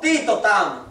títo tam.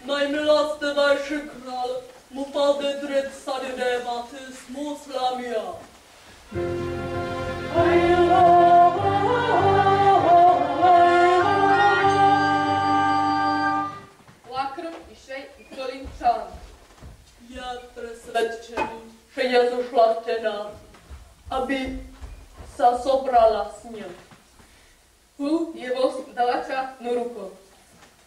Najmilostywejszy król mu pady dryt sadydematy smuslamia. Lakrm i šej i kolin čan. Ja presvedčený, že je zošlachtená, aby sa sobrala s ním. Tu je voz daleka na rukou.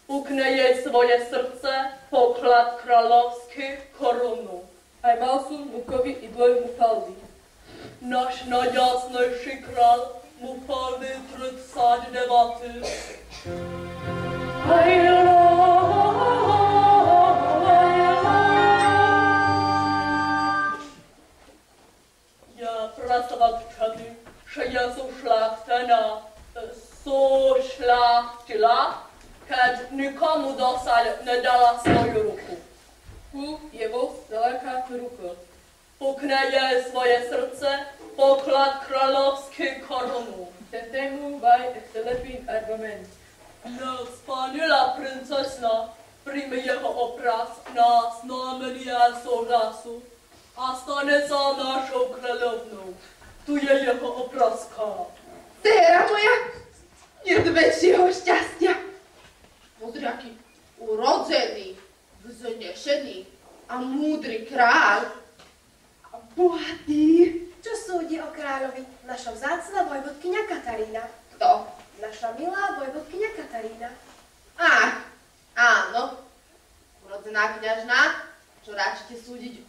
Ukne jej svoje srdce, poklad kráľovský korunu. Aj mal som mukovi i dvoj mupaldy. Náš najjasnejší král mupaldy 39. Ja presvedčený, že je zošľachtená, sošľachtila, keď nikomu dosad nedala svoju ruku. Tu je voz daleka ruka. Pukne jej svoje srdce, poklad kráľovský korunu. Tému vaj lepší argument. Nevzpanila princesna príjme jeho obraz na znamenie souhlasu a stane sa našou kráľovnou. Tu je jeho obrazka. Dcera moja, nedväčšieho šťastia. Pozri, aký urodzený, vznešený a múdry kráľ a bohatý. Čo súdi o kráľovi naša vzácna vojvodkyňa Katarína? Kto? Naša milá vojvodkyňa Katarína. Áno, urodzená kňažná, čo ráčite súdiť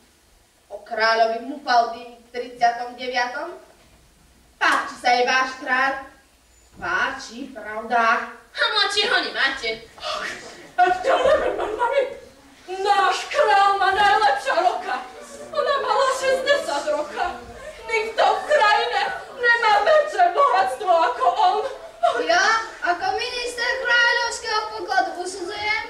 o kráľovi Mupaldy v 39. Páči sa jej váš kráľ? Páči, pravda? A mladšieho nemáte. Ešte neviem, mami. Náš král má najlepšia roka. Ona mala 60 roka. Nikto v krajine nemá väčšie bohatstvo ako on. Ja, ako minister kráľovského pokladu usudzujem,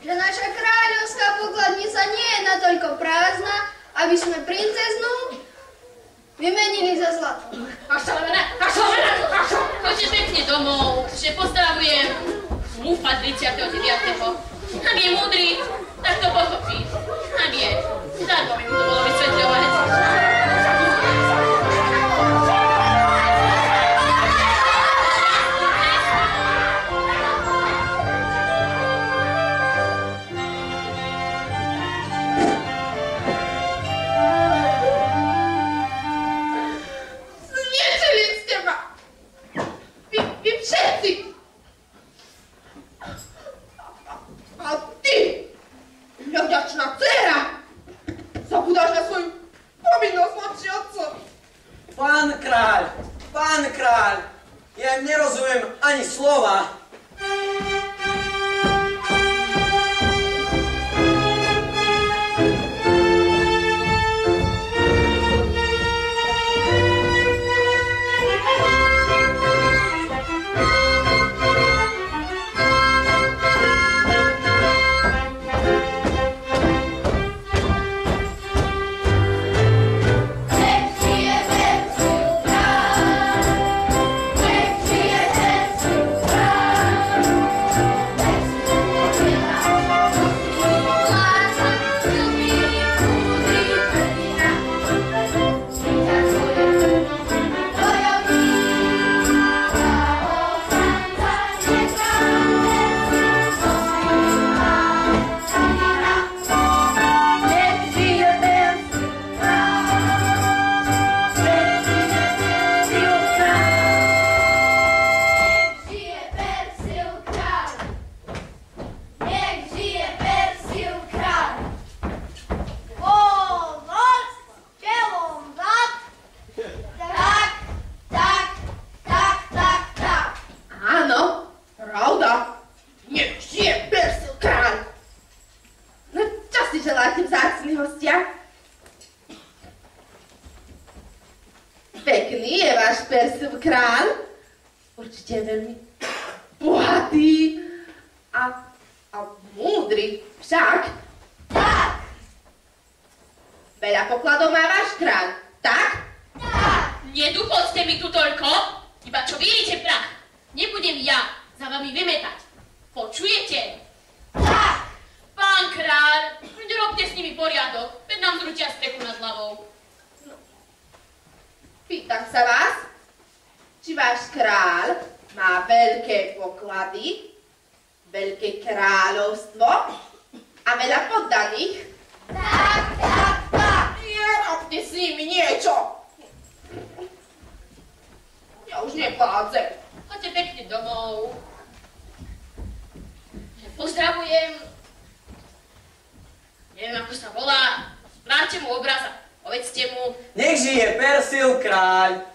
že naša kráľovská pokladnica nie je natoľko prázdna, aby sme princeznú vymenili za zlato. Choďte pekne domov, že postavujem mufa 39. Ak je múdry, tak to pochopí. Ak je, darmo mi mu to bolo vysvetľovať. Pán kráľ, ja nerozumiem ani slova. Nech žije ten kráľ, určite je veľmi bohatý a múdry. Však? Tak. Veľa pokladov má váš kráľ, tak? Tak. Nedúpoďte mi tu toľko, iba čo vylíte prach. Nebudem ja za vami vymetať. Počujete? Tak. Pán kráľ, robte s nimi poriadok, veď nám zručia strechu nad hlavou. Pýtam sa vás, či váš kráľ má veľké poklady, veľké kráľovstvo a veľa poddaných? Tak, tak, tak. Nerobte s nimi niečo. Ja už nepládzem. Choďte pekne domov. Pozdravujem. Neviem, ako sa volá. Vráťte mu obraza. Povedzte mu. Nech žije Persil kráľ.